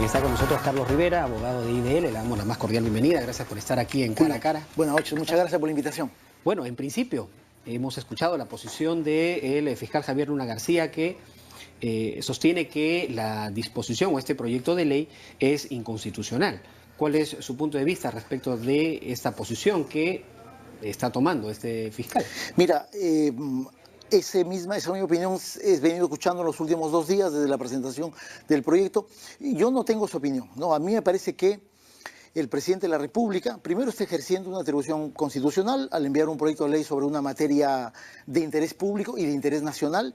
Está con nosotros Carlos Rivera, abogado de IDL. Le damos la más cordial bienvenida. Gracias por estar aquí en Cara a Cara. Buenas noches, muchas gracias por la invitación. Bueno, en principio hemos escuchado la posición del fiscal Javier Luna García, que sostiene que la disposición o este proyecto de ley es inconstitucional. ¿Cuál es su punto de vista respecto de esta posición que está tomando este fiscal? Mira, esa misma opinión he venido escuchando en los últimos 2 días desde la presentación del proyecto. Yo no tengo su opinión, ¿no? A mí me parece que el presidente de la República primero está ejerciendo una atribución constitucional al enviar un proyecto de ley sobre una materia de interés público y de interés nacional,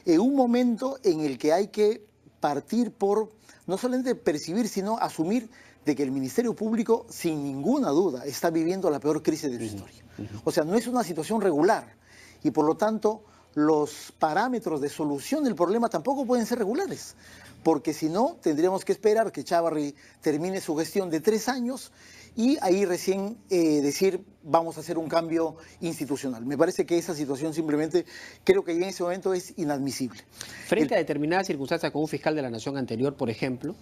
en un momento en el que hay que partir por no solamente percibir, sino asumir de que el Ministerio Público, sin ninguna duda, está viviendo la peor crisis de su historia. O sea, no es una situación regular y por lo tanto los parámetros de solución del problema tampoco pueden ser regulares, porque si no tendríamos que esperar que Chávarri termine su gestión de 3 años y ahí recién decir vamos a hacer un cambio institucional. Me parece que esa situación simplemente creo que ya en ese momento es inadmisible. Frente a determinadas circunstancias con un fiscal de la Nación anterior, por ejemplo,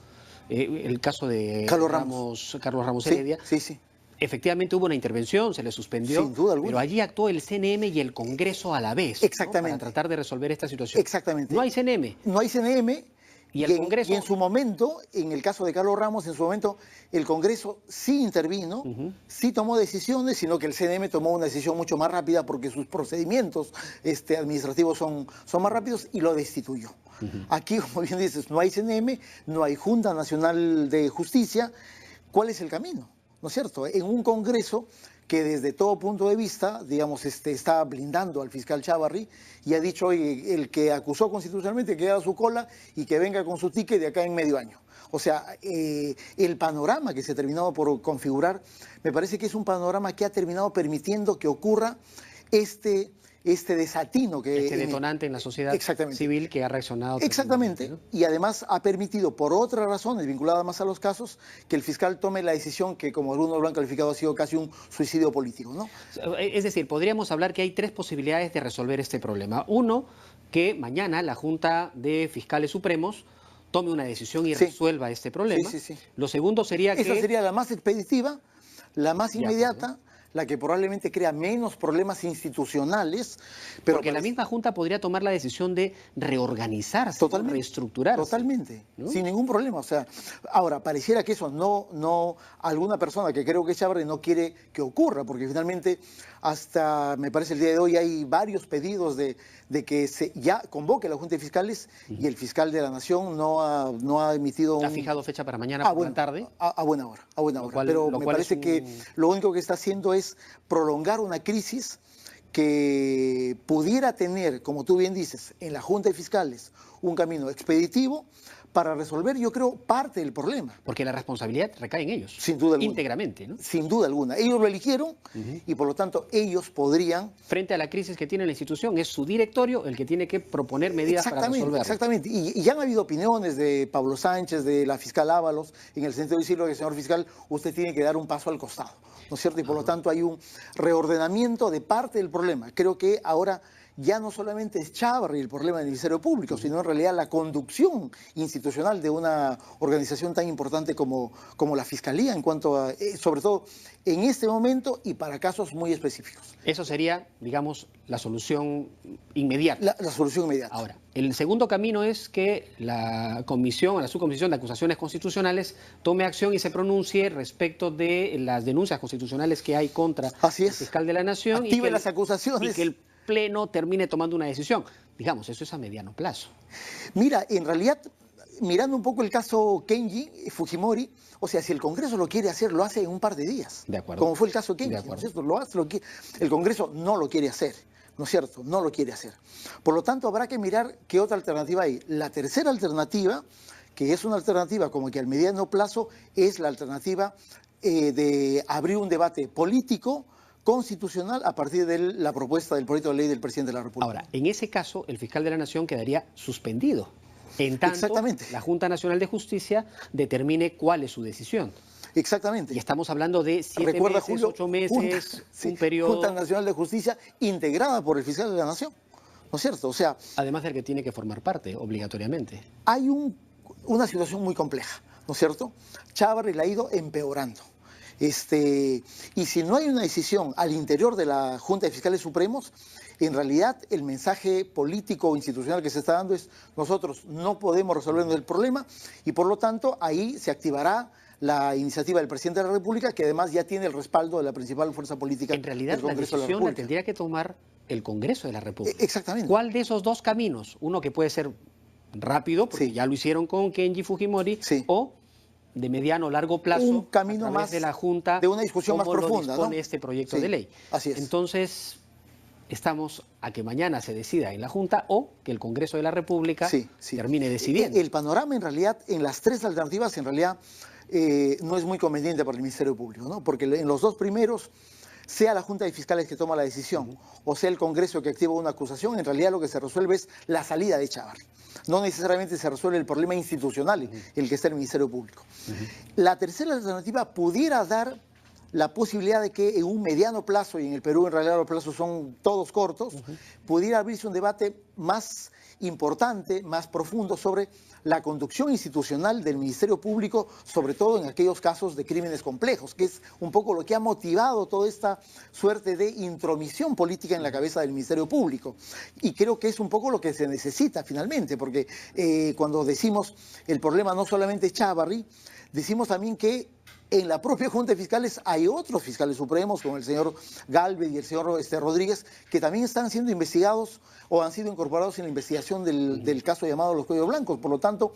el caso de Carlos Ramos Heredia, sí. Efectivamente hubo una intervención, se le suspendió, sin duda alguna, pero allí actuó el CNM y el Congreso a la vez, exactamente, ¿no? Para tratar de resolver esta situación. Exactamente. No hay CNM. No hay CNM. Y el Congreso... y en su momento, en el caso de Carlos Ramos, en su momento el Congreso sí intervino, sí tomó decisiones, sino que el CNM tomó una decisión mucho más rápida porque sus procedimientos administrativos son más rápidos y lo destituyó. Aquí, como bien dices, no hay CNM, no hay Junta Nacional de Justicia. ¿Cuál es el camino? ¿No es cierto? En un Congreso que desde todo punto de vista, digamos, está blindando al fiscal Chávarri y ha dicho, oye, el que acusó constitucionalmente que haga su cola y que venga con su ticket de acá en medio año. O sea, el panorama que se ha terminado por configurar, me parece que es un panorama que ha terminado permitiendo que ocurra este desatino que... Este detonante en la sociedad civil que ha reaccionado. Exactamente, ¿no? Y además ha permitido, por otras razones vinculadas más a los casos, que el fiscal tome la decisión que, como algunos lo han calificado, ha sido casi un suicidio político, ¿no? Es decir, podríamos hablar que hay 3 posibilidades de resolver este problema. Uno, que mañana la Junta de Fiscales Supremos tome una decisión y resuelva este problema. Sí. Lo segundo sería que... Esa sería la más expeditiva, la más inmediata, la que probablemente crea menos problemas institucionales. Pero porque la misma Junta podría tomar la decisión de reorganizarse, reestructurarse. Totalmente, ¿no? Sin ningún problema. O sea, ahora, pareciera que eso no alguna persona que creo que es Chávarri no quiere que ocurra, porque finalmente hasta, me parece, el día de hoy hay varios pedidos de que se ya convoque la Junta de Fiscales y el fiscal de la Nación no ha emitido... ¿Ha fijado fecha para mañana por la tarde? A buena hora, pero me parece que lo único que está haciendo es prolongar una crisis que pudiera tener, como tú bien dices, en la Junta de Fiscales un camino expeditivo para resolver, yo creo, parte del problema. Porque la responsabilidad recae en ellos. Sin duda alguna. Íntegramente, ¿no? Sin duda alguna. Ellos lo eligieron y por lo tanto ellos podrían... Frente a la crisis que tiene la institución, es su directorio el que tiene que proponer medidas para resolverlo. Exactamente. Y ya han habido opiniones de Pablo Sánchez, de la fiscal Ábalos, en el sentido de decirlo que, señor fiscal, usted tiene que dar un paso al costado, ¿no es cierto? Y por lo tanto hay un reordenamiento de parte del problema. Creo que ahora ya no solamente es Chávarri el problema del Ministerio Público, sino en realidad la conducción institucional de una organización tan importante como la Fiscalía, en cuanto a, sobre todo en este momento y para casos muy específicos. Eso sería, digamos, la solución inmediata. La solución inmediata. Ahora, el segundo camino es que la subcomisión de acusaciones constitucionales tome acción y se pronuncie respecto de las denuncias constitucionales que hay contra el fiscal de la Nación. Active las acusaciones. Y que el Pleno termine tomando una decisión. Digamos, eso es a mediano plazo. Mira, en realidad, mirando un poco el caso Kenji Fujimori, o sea, si el Congreso lo quiere hacer, lo hace en un par de días. De acuerdo. Como fue el caso Kenji, ¿no es cierto? Lo hace, el Congreso no lo quiere hacer, ¿no es cierto? No lo quiere hacer. Por lo tanto, habrá que mirar qué otra alternativa hay. La tercera alternativa, que es una alternativa como que al mediano plazo, es la alternativa de abrir un debate político constitucional a partir de la propuesta del proyecto de ley del presidente de la República. Ahora, en ese caso, el fiscal de la Nación quedaría suspendido, en tanto la Junta Nacional de Justicia determine cuál es su decisión. Exactamente. Y estamos hablando de 7 meses, Julio, 8 meses, un periodo... Junta Nacional de Justicia integrada por el fiscal de la Nación, ¿no es cierto? O sea... Además del que tiene que formar parte, obligatoriamente. Hay un una situación muy compleja, ¿no es cierto? Chávarri la ha ido empeorando. Y si no hay una decisión al interior de la Junta de Fiscales Supremos, en realidad el mensaje político o institucional que se está dando es: nosotros no podemos resolvernos el problema, y por lo tanto ahí se activará la iniciativa del presidente de la República, que además ya tiene el respaldo de la principal fuerza política En realidad, del la Congreso de la decisión la República. tendría que tomar el Congreso de la República. Exactamente. ¿Cuál de esos dos caminos? Uno que puede ser rápido, porque Sí. ya lo hicieron con Kenji Fujimori, Sí. o de mediano o largo plazo, Un camino a través más de la Junta, de una discusión más cómo lo profunda, dispone ¿no? este proyecto Sí, de ley. así es. Entonces, estamos a que mañana se decida en la Junta o que el Congreso de la República termine decidiendo. El panorama, en realidad, en las tres alternativas, en realidad, no es muy conveniente para el Ministerio Público, ¿no? Porque en los dos primeros, sea la Junta de Fiscales que toma la decisión, o sea el Congreso que activa una acusación, en realidad lo que se resuelve es la salida de Chávarri. No necesariamente se resuelve el problema institucional, el que está en el Ministerio Público. La tercera alternativa pudiera dar la posibilidad de que en un mediano plazo, y en el Perú en realidad los plazos son todos cortos, pudiera abrirse un debate más importante, más profundo sobre la conducción institucional del Ministerio Público, sobre todo en aquellos casos de crímenes complejos, que es un poco lo que ha motivado toda esta suerte de intromisión política en la cabeza del Ministerio Público. Y creo que es un poco lo que se necesita finalmente, porque cuando decimos el problema no solamente es Chávarri, decimos también que en la propia Junta de Fiscales hay otros fiscales supremos, como el señor Gálvez y el señor Rodríguez, que también están siendo investigados o han sido incorporados en la investigación del caso llamado Los Cuellos Blancos. Por lo tanto,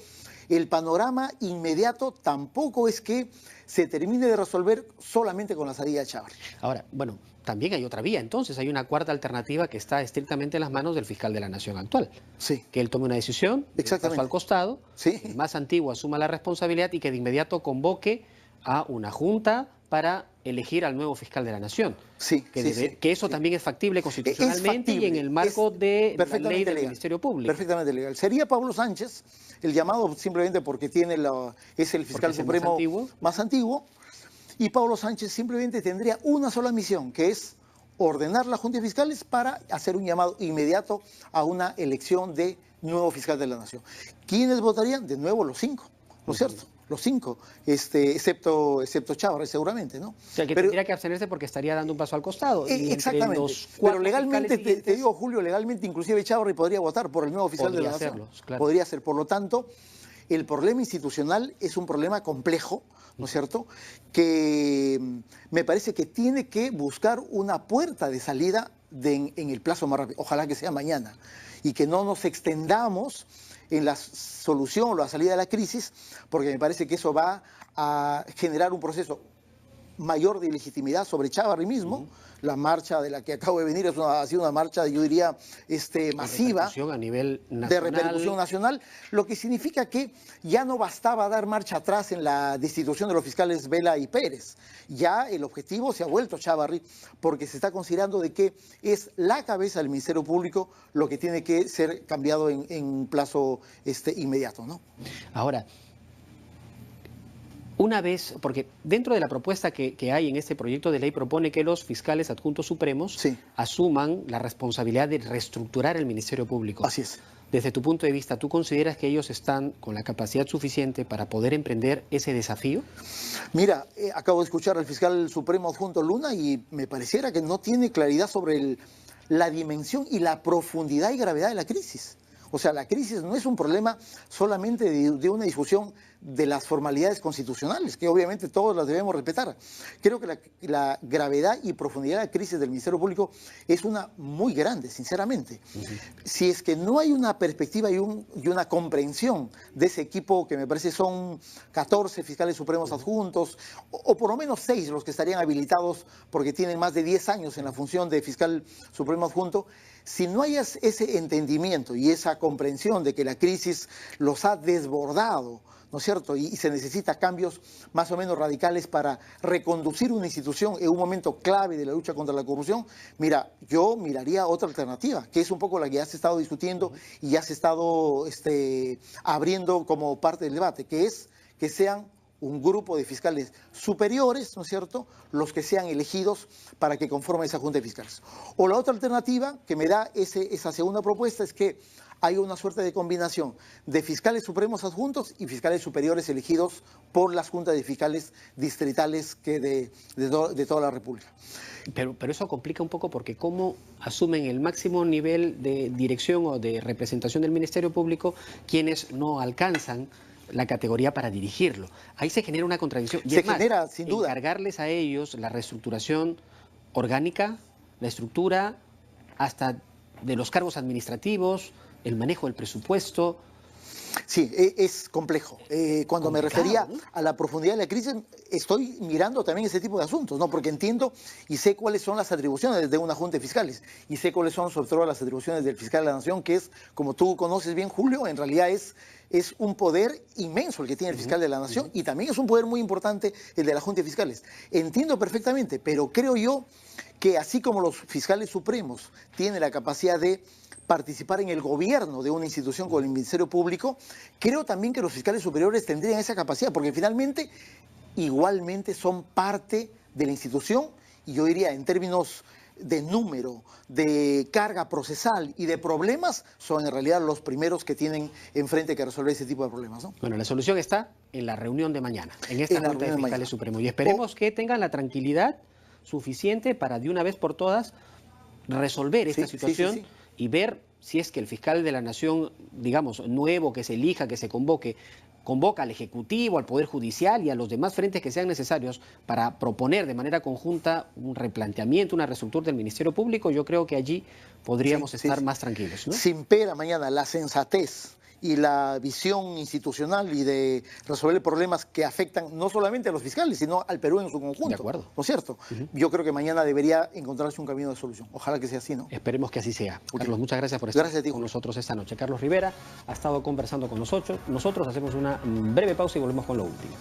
el panorama inmediato tampoco es que se termine de resolver solamente con la salida de Chávarri. Ahora, bueno, también hay otra vía. Entonces, hay una cuarta alternativa que está estrictamente en las manos del fiscal de la Nación actual. Sí. Que él tome una decisión, Exactamente, al costado, sí, el más antiguo asuma la responsabilidad y que de inmediato convoque a una junta para elegir al nuevo fiscal de la Nación. Sí, que eso también es factible constitucionalmente factible, y en el marco de la ley del legal, Ministerio Público. Perfectamente legal. Sería Pablo Sánchez el llamado simplemente porque es el fiscal supremo más antiguo, y Pablo Sánchez simplemente tendría una sola misión, que es ordenar la Junta de Fiscales para hacer un llamado inmediato a una elección de nuevo fiscal de la Nación. ¿Quiénes votarían? De nuevo los 5, ¿no es cierto? Los 5, excepto Chávarri seguramente, ¿no? O sea, que tendría que abstenerse porque estaría dando un paso al costado. Exactamente, pero legalmente, te digo, Julio, legalmente inclusive Chávarri podría votar por el nuevo fiscal de la Nación. Claro. Podría ser, por lo tanto, el problema institucional es un problema complejo, ¿no es cierto?, que me parece que tiene que buscar una puerta de salida en el plazo más rápido. Ojalá que sea mañana, y que no nos extendamos en la solución o la salida de la crisis, porque me parece que eso va a generar un proceso mayor de ilegitimidad sobre Chávarri mismo. La marcha de la que acabo de venir ha sido una marcha, yo diría, masiva, a nivel nacional, de repercusión nacional, lo que significa que ya no bastaba dar marcha atrás en la destitución de los fiscales Vela y Pérez. Ya el objetivo se ha vuelto Chávarri, porque se está considerando de que es la cabeza del Ministerio Público lo que tiene que ser cambiado en plazo inmediato, ¿no? Ahora, una vez, porque dentro de la propuesta que hay en este proyecto de ley propone que los fiscales adjuntos supremos asuman la responsabilidad de reestructurar el Ministerio Público. Así es. Desde tu punto de vista, ¿tú consideras que ellos están con la capacidad suficiente para poder emprender ese desafío? Mira, acabo de escuchar al fiscal supremo adjunto Luna y me pareciera que no tiene claridad sobre la dimensión y la profundidad y gravedad de la crisis. O sea, la crisis no es un problema solamente de una discusión de las formalidades constitucionales, que obviamente todos las debemos respetar. Creo que la gravedad y profundidad de la crisis del Ministerio Público es una muy grande, sinceramente. Si es que no hay una perspectiva y una comprensión de ese equipo, que me parece son 14 fiscales supremos adjuntos, o por lo menos 6 los que estarían habilitados porque tienen más de 10 años en la función de fiscal supremo adjunto, si no hay ese entendimiento y esa comprensión de que la crisis los ha desbordado, ¿no es cierto? Y se necesita cambios más o menos radicales para reconducir una institución en un momento clave de la lucha contra la corrupción. Mira, yo miraría otra alternativa, que es un poco la que ya se ha estado discutiendo y ya se ha estado abriendo como parte del debate, que es que sean un grupo de fiscales superiores, ¿no es cierto?, los que sean elegidos para que conformen esa Junta de Fiscales. O la otra alternativa que me da esa segunda propuesta es que hay una suerte de combinación de fiscales supremos adjuntos y fiscales superiores elegidos por las juntas de fiscales distritales de toda la República. Pero eso complica un poco porque cómo asumen el máximo nivel de dirección o de representación del Ministerio Público quienes no alcanzan la categoría para dirigirlo. Ahí se genera una contradicción. Y se es más, genera, sin duda. Encargarles a ellos la reestructuración orgánica, la estructura hasta de los cargos administrativos, el manejo del presupuesto. Sí, es complejo. Cuando me refería a la profundidad de la crisis, estoy mirando también ese tipo de asuntos, ¿no? Porque entiendo y sé cuáles son las atribuciones de una junta de fiscales y sé cuáles son sobre todo las atribuciones del fiscal de la Nación, que es, como tú conoces bien, Julio, en realidad es un poder inmenso el que tiene el fiscal de la Nación y también es un poder muy importante el de la junta de fiscales. Entiendo perfectamente, pero creo yo que así como los fiscales supremos tienen la capacidad de participar en el gobierno de una institución como el Ministerio Público, creo también que los fiscales superiores tendrían esa capacidad, porque finalmente igualmente son parte de la institución y yo diría en términos de número, de carga procesal y de problemas, son en realidad los primeros que tienen enfrente que resolver ese tipo de problemas, ¿no? Bueno, la solución está en la reunión de mañana, en esta Junta de Fiscales Supremos. Y esperemos que tengan la tranquilidad suficiente para de una vez por todas resolver esta situación y ver si es que el fiscal de la Nación, digamos, nuevo que se elija, que se convoca al Ejecutivo, al Poder Judicial y a los demás frentes que sean necesarios para proponer de manera conjunta un replanteamiento, una reestructura del Ministerio Público. Yo creo que allí podríamos estar más tranquilos, ¿no? Si impera mañana la sensatez y la visión institucional y de resolver problemas que afectan no solamente a los fiscales, sino al Perú en su conjunto. De acuerdo. ¿No es cierto? Yo creo que mañana debería encontrarse un camino de solución. Ojalá que sea así, ¿no? Esperemos que así sea. Carlos, muchas gracias por estar con nosotros esta noche. Carlos Rivera ha estado conversando con nosotros. Nosotros hacemos una breve pausa y volvemos con lo último.